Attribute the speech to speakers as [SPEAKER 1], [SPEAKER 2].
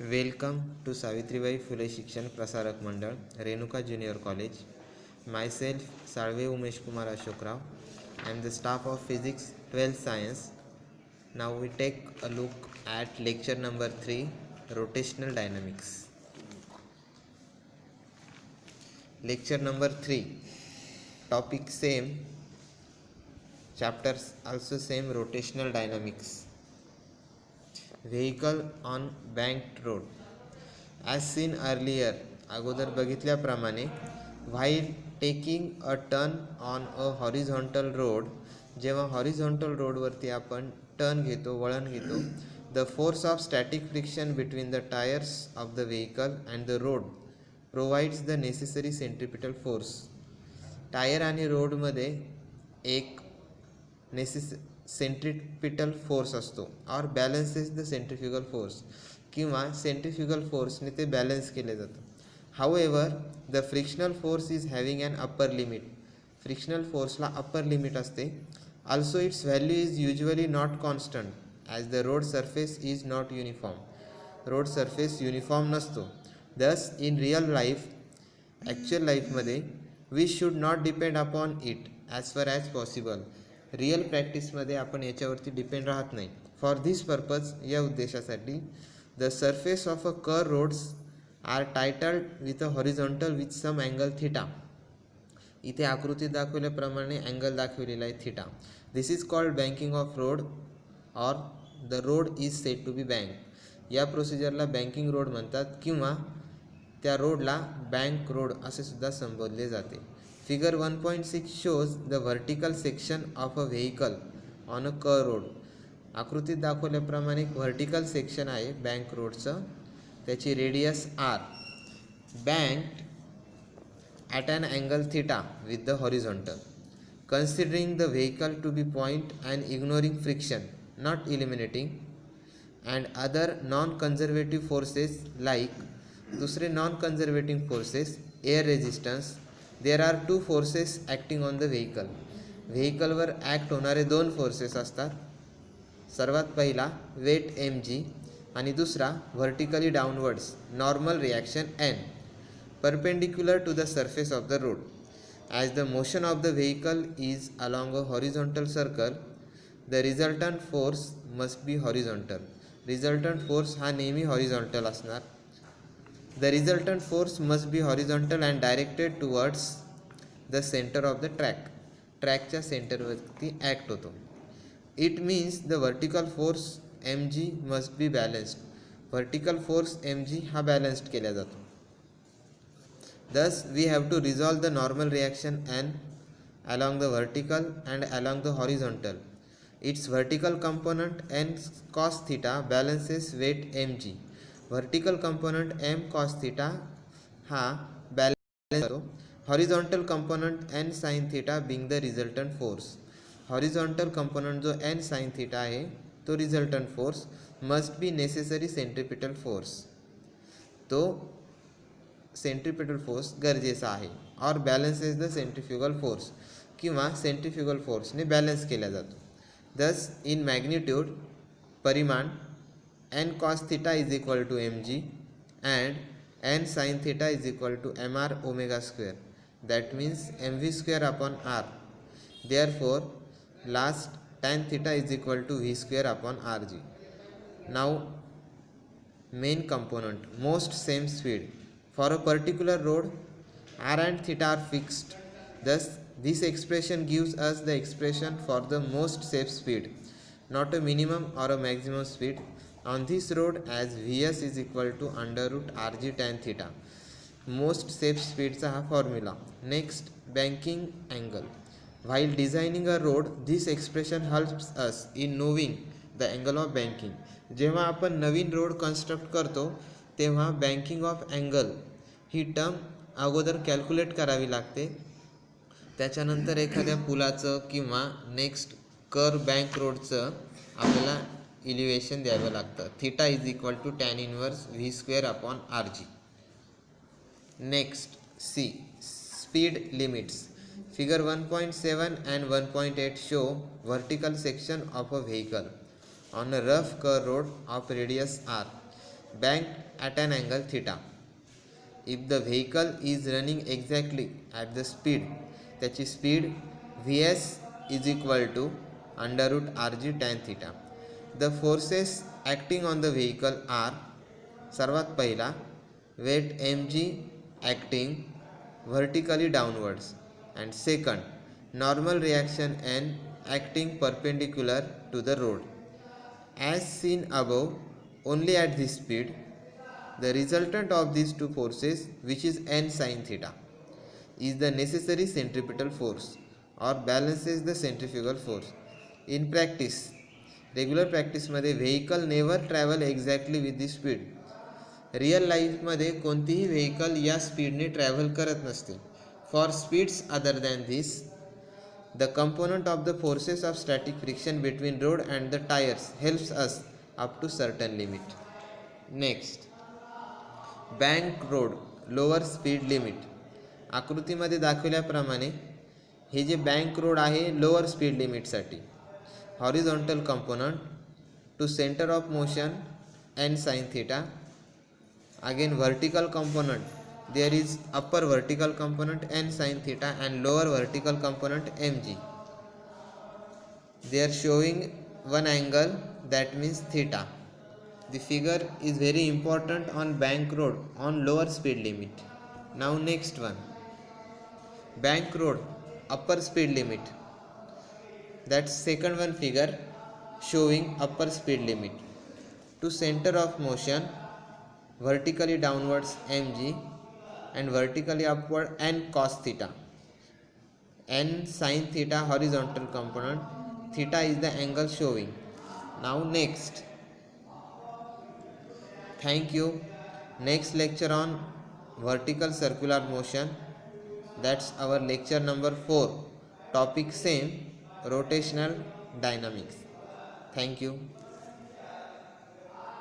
[SPEAKER 1] Welcome to Savitribai Phule शिक्षण Prasarak Mandal Renuka junior college. Myself Salve Umesh Kumar Ashokrav. I am the staff of Physics 12th Science. Now we take a look at lecture number 3, Rotational Dynamics. Lecture number 3, topic same, chapters also same, Rotational Dynamics. Vehicle on banked road. As seen earlier, अगोदर बघितल्याप्रमाणे, while taking a turn on a horizontal road, जेव्हा horizontal रोडवरती आपण turn घेतो, वळण घेतो, the force of static friction between the tires of the vehicle and the road provides the necessary centripetal force. Tyre आणि रोडमध्ये एक centripetal force असतो और बॅलन्सेस द सेंट्रिफ्युगल फोर्स, किंवा सेंट्रिफ्युगल फोर्सने ते बॅलन्स केले जातं. However the frictional force is having an upper limit. Frictional फोर्सला अप्पर लिमिट असते. Also its value is usually not constant as the road surface is not uniform. Road surface uniform नसतो. Thus in real life, actual लाईफमध्ये, we should not depend upon it as far as possible. Real प्रॅक्टिसमध्ये आपण याच्यावरती depend राहत नाही. For this purpose, या उद्देशासाठी, the surface of a curve roads are tilted with a horizontal with some angle theta. इथे आकृतीत दाखवल्याप्रमाणे अँगल दाखवलेला आहे theta. This is called banking of road और the road is said to be bank. या प्रोसिजरला बँकिंग रोड म्हणतात, किंवा त्या रोडला बँक रोड असे सुद्धा संबोधले जाते. Figure 1.6 shows the vertical section of a vehicle on a curve road. आकृतीत दाखवल्याप्रमाणे एक व्हर्टिकल सेक्शन आहे बँक रोडचं, त्याची radius R, banked at an angle theta with the horizontal. Considering the vehicle to be point and ignoring friction, not eliminating, and other non conservative forces like, दुसरे non conservating forces, air resistance. There are two forces acting on the vehicle. व्हेकलवर act होणारे दोन forces असतात. सर्वात पहिला wait mg आणि दुसरा vertically downwards normal reaction n, perpendicular to the surface of the road. As the motion of the vehicle is along a horizontal circle, the resultant force must be horizontal. Resultant force हा नेहमी horizontal असणार. The resultant force must be horizontal and directed towards the center of the track. ट्रॅकच्या सेंटरवरती act होतो. It means the vertical force mg must be balanced. Vertical force mg हा balanced केला जातो. Thus we have to resolve the normal reaction n along the vertical and along the horizontal. Its vertical component n cos theta balances weight mg. Vertical component m cos theta हा balance होतो. Horizontal component n sin theta being the resultant force. Horizontal component जो n sin theta आहे तो resultant force must be necessary centripetal force. तो centripetal force गरजेचा आहे. और balances the centrifugal force, किंवा सेंट्रिफ्युगल फोर्सने बॅलन्स केला जातो. दस इन मॅग्निट्यूड, परिमाण, n cos theta is equal to mg and n sin theta is equal to mr omega square. That means mv square upon r. Therefore, last tan theta is equal to v square upon rg. Now, main component, most same speed. For a particular road, r and theta are fixed. Thus, this expression gives us the expression for the most safe speed, not a minimum or a maximum speed on this road, as vs is equal to under root rg tan theta. Most safe speedचा हा formula. Next, banking angle. While designing a road, this expression helps us in knowing the angle of banking. जेव्हा आपण नवीन road construct करतो तेव्हा banking of angle he term अगोदर calculate करावी लागते. त्याच्यानंतर एखाद्या पुलाचं किंवा नेक्स्ट बँक रोडचं आपल्याला इलिव्हेशन द्यावं लागतं. Theta is equal to tan inverse V square upon R G. Next, C, speed limits. Figure 1.7 and 1.8 show vertical section of a vehicle on a rough curve road of radius r. banked at an angle theta. If the vehicle is running exactly at the speed, त्याची speed Vs is equal to under root Rg tan theta. The forces acting on the vehicle are, सर्वात पहिला, weight mg acting vertically downwards, and second, normal reaction n acting perpendicular to the road. As seen above, only at this speed, the resultant of these two forces, which is n sin theta, is the necessary centripetal force or balances the centrifugal force. In practice, regular प्रॅक्टिसमध्ये vehicle never travel exactly with the speed. Real लाईफमध्ये कोणतीही vehicle या स्पीडने travel करत नसते. For speeds other than this, the component of the forces of static friction between road and the tyres helps us up to certain limit. Next, bank road lower speed limit. आकृतीमध्ये दाखवल्याप्रमाणे हे जे bank road आहे lower speed लिमिटसाठी. Horizontal component to centre of motion N sine theta. Again vertical component, there is upper vertical component N sine theta and lower vertical component mg. They are showing one angle, that means theta. The figure is very important on bank road on lower speed limit. Now next one, bank road upper speed limit. That's second one figure showing upper speed limit. To center of motion, vertically downwards mg and vertically upward n cos theta. N sin theta horizontal component, theta is the angle showing. Now next, thank you. Next lecture on vertical circular motion. That's our lecture number 4. Topic same, rotational dynamics. Thank you.